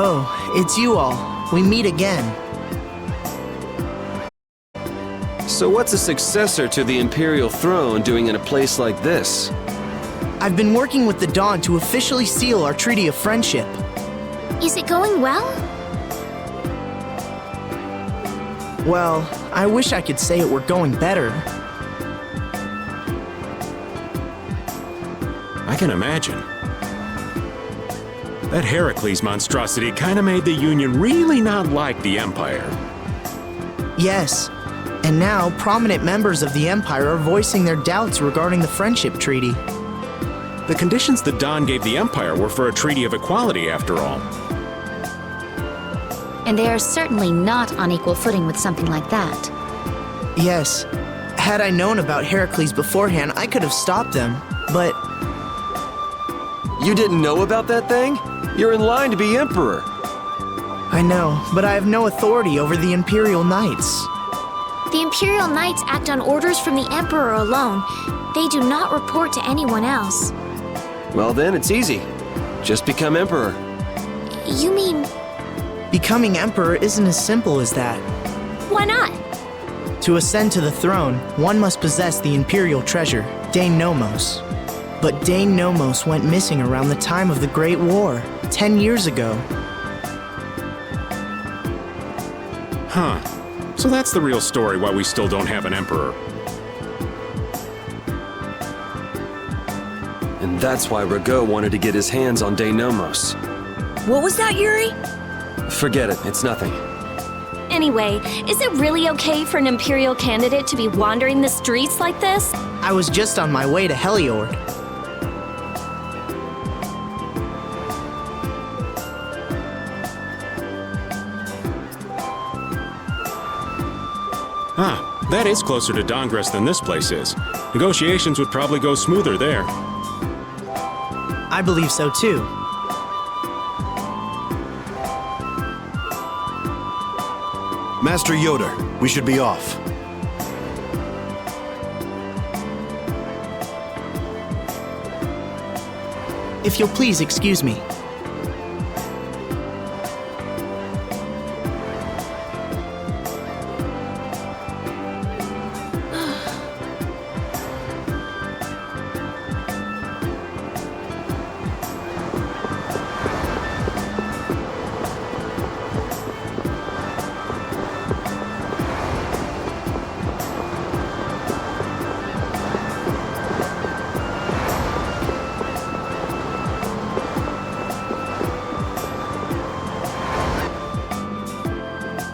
Oh, it's you all. We meet again. So what's a successor to the Imperial throne doing in a place like this? I've been working with the Dawn to officially seal our Treaty of Friendship. Is it going well? Well, I wish I could say it were going better. I can imagine. That Heracles monstrosity kinda made the Union really not like the Empire. Yes, and now prominent members of the Empire are voicing their doubts regarding the Friendship Treaty. The conditions the Dawn gave the Empire were for a treaty of equality, after all. And they are certainly not on equal footing with something like that. Yes, had I known about Heracles beforehand, I could have stopped them, but... You didn't know about that thing? You're in line to be Emperor. I know, but I have no authority over the Imperial Knights. The Imperial Knights act on orders from the Emperor alone. They do not report to anyone else. Well then, it's easy. Just become emperor. You mean, Becoming emperor isn't as simple as that. why not? To ascend to the throne, one must possess the imperial treasure, Dane Nomos. But Dane Nomos went missing around the time of the Great War, 10 years ago. Huh. So that's the real story why we still don't have an emperor. And that's why Rago wanted to get his hands on Dane Nomos. What was that, Yuri? Forget it, it's nothing. Anyway, is it really okay for an Imperial candidate to be wandering the streets like this? I was just on my way to Heliord. Ah, that is closer to Dongress than this place is. Negotiations would probably go smoother there. I believe so too. Master Yoder, we should be off. If you'll please excuse me.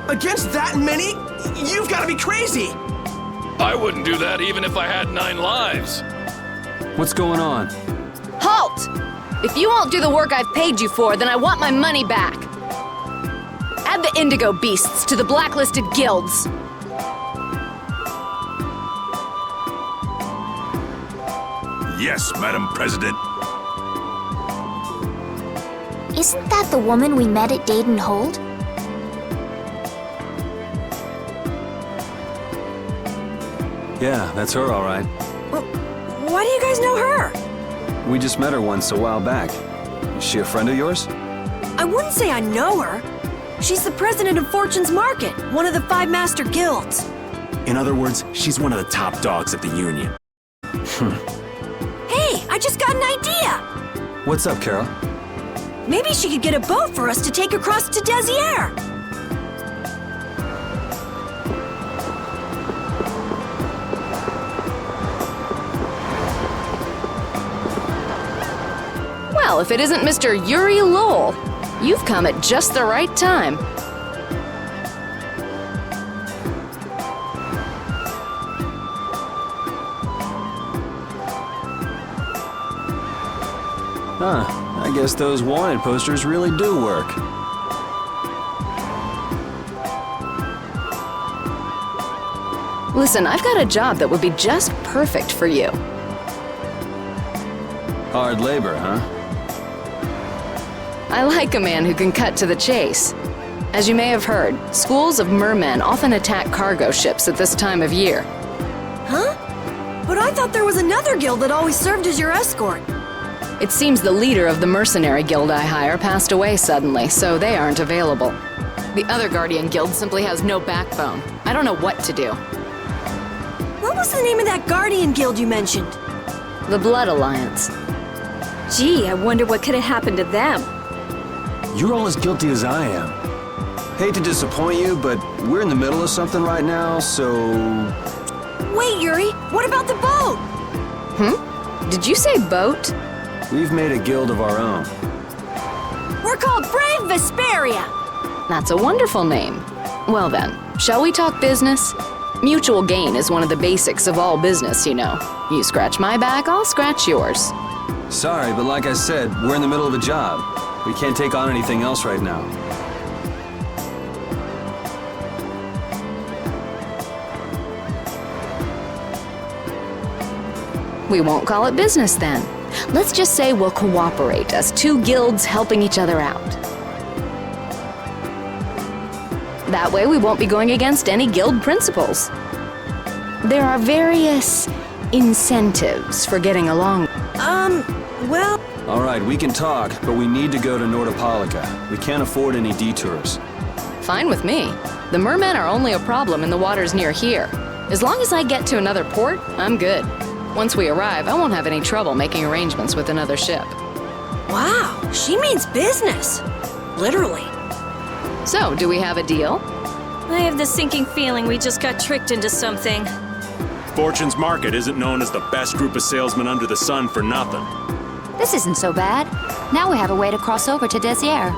Against that many? You've got to be crazy! I wouldn't do that even if I had 9 lives. What's going on? Halt! If you won't do the work I've paid you for, then I want my money back. Add the Indigo Beasts to the blacklisted guilds. Yes, Madam President. Isn't that the woman we met at Dayton Hold? Yeah, that's her all right. Why do you guys know her? We just met her once a while back. Is she a friend of yours? I wouldn't say I know her. She's the president of Fortune's Market, one of the 5 master guilds. In other words, she's one of the top dogs at the Union. Hey, I just got an idea! What's up, Carol? Maybe she could get a boat for us to take across to Desier. Well, if it isn't Mr. Yuri Lowell, you've come at just the right time. Huh, I guess those wanted posters really do work. Listen, I've got a job that would be just perfect for you. Hard labor, huh? I like a man who can cut to the chase. As you may have heard, schools of mermen often attack cargo ships at this time of year. Huh? But I thought there was another guild that always served as your escort. It seems the leader of the mercenary guild I hire passed away suddenly, so they aren't available. The other Guardian guild simply has no backbone. I don't know what to do. What was the name of that Guardian guild you mentioned? The Blood Alliance. Gee, I wonder what could have happened to them. You're all as guilty as I am. Hate to disappoint you, but we're in the middle of something right now, so... Wait, Yuri, what about the boat? Did you say boat? We've made a guild of our own. We're called Brave Vesperia. That's a wonderful name. Well then, shall we talk business? Mutual gain is one of the basics of all business, you know. You scratch my back, I'll scratch yours. Sorry, but like I said, we're in the middle of a job. We can't take on anything else right now. We won't call it business then. Let's just say we'll cooperate as 2 guilds helping each other out. That way we won't be going against any guild principles. There are various incentives for getting along. Well, All right, we can talk, but we need to go to Nordopolica. We can't afford any detours. Fine with me. The mermen are only a problem in the waters near here. As long as I get to another port, I'm good. Once we arrive, I won't have any trouble making arrangements with another ship. wow, she means business. Literally. So, do we have a deal? I have the sinking feeling we just got tricked into something. Fortune's Market isn't known as the best group of salesmen under the sun for nothing. This isn't so bad. Now we have a way to cross over to Desier.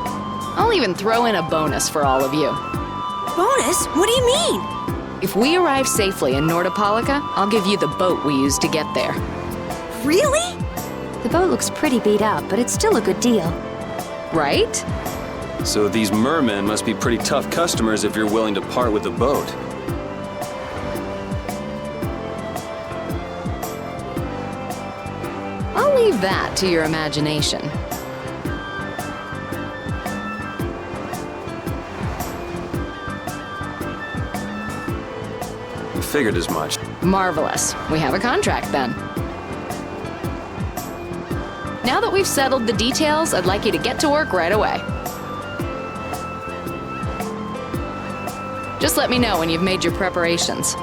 I'll even throw in a bonus for all of you. Bonus? What do you mean? If we arrive safely in Nordopolica, I'll give you the boat we used to get there. Really? The boat looks pretty beat up, but it's still a good deal. Right? So these mermen must be pretty tough customers if you're willing to part with the boat. I'll leave that to your imagination. We figured as much. Marvelous. We have a contract then. Now that we've settled the details, I'd like you to get to work right away. Just let me know when you've made your preparations.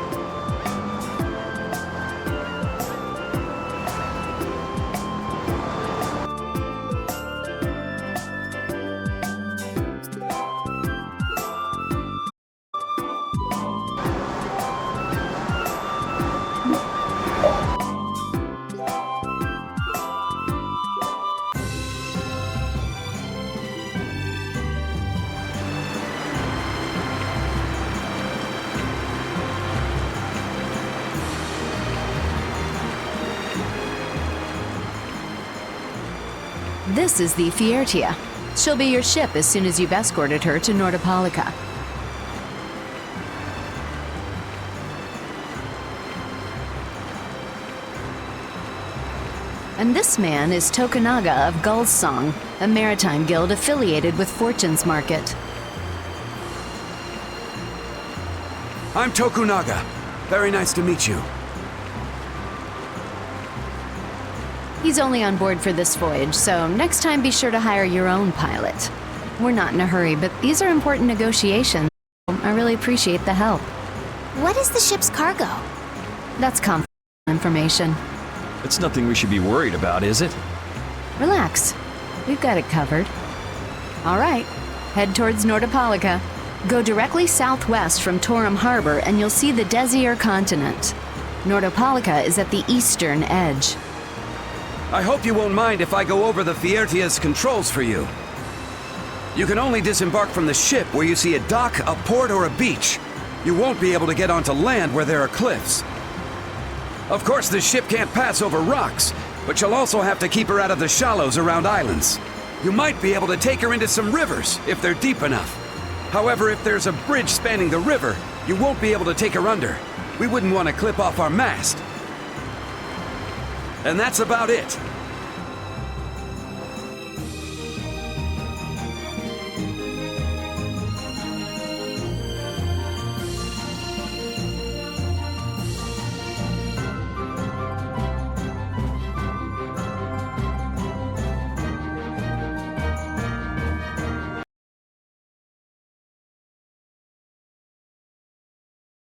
This is the Fiertia. She'll be your ship as soon as you've escorted her to Nordopolica. And this man is Tokunaga of Gull's Song, a maritime guild affiliated with Fortune's Market. I'm Tokunaga. Very nice to meet you. He's only on board for this voyage, so next time be sure to hire your own pilot. We're not in a hurry, but these are important negotiations. I really appreciate the help. What is the ship's cargo? That's confidential information. It's nothing we should be worried about, is it? Relax. We've got it covered. All right, head towards Nordopolica. Go directly southwest from Torum Harbor and you'll see the Desier continent. Nordopolica is at the eastern edge. I hope you won't mind if I go over the Fiertia's controls for you. You can only disembark from the ship where you see a dock, a port, or a beach. You won't be able to get onto land where there are cliffs. Of course, the ship can't pass over rocks, but you'll also have to keep her out of the shallows around islands. You might be able to take her into some rivers, if they're deep enough. However, if there's a bridge spanning the river, you won't be able to take her under. We wouldn't want to clip off our mast. And that's about it.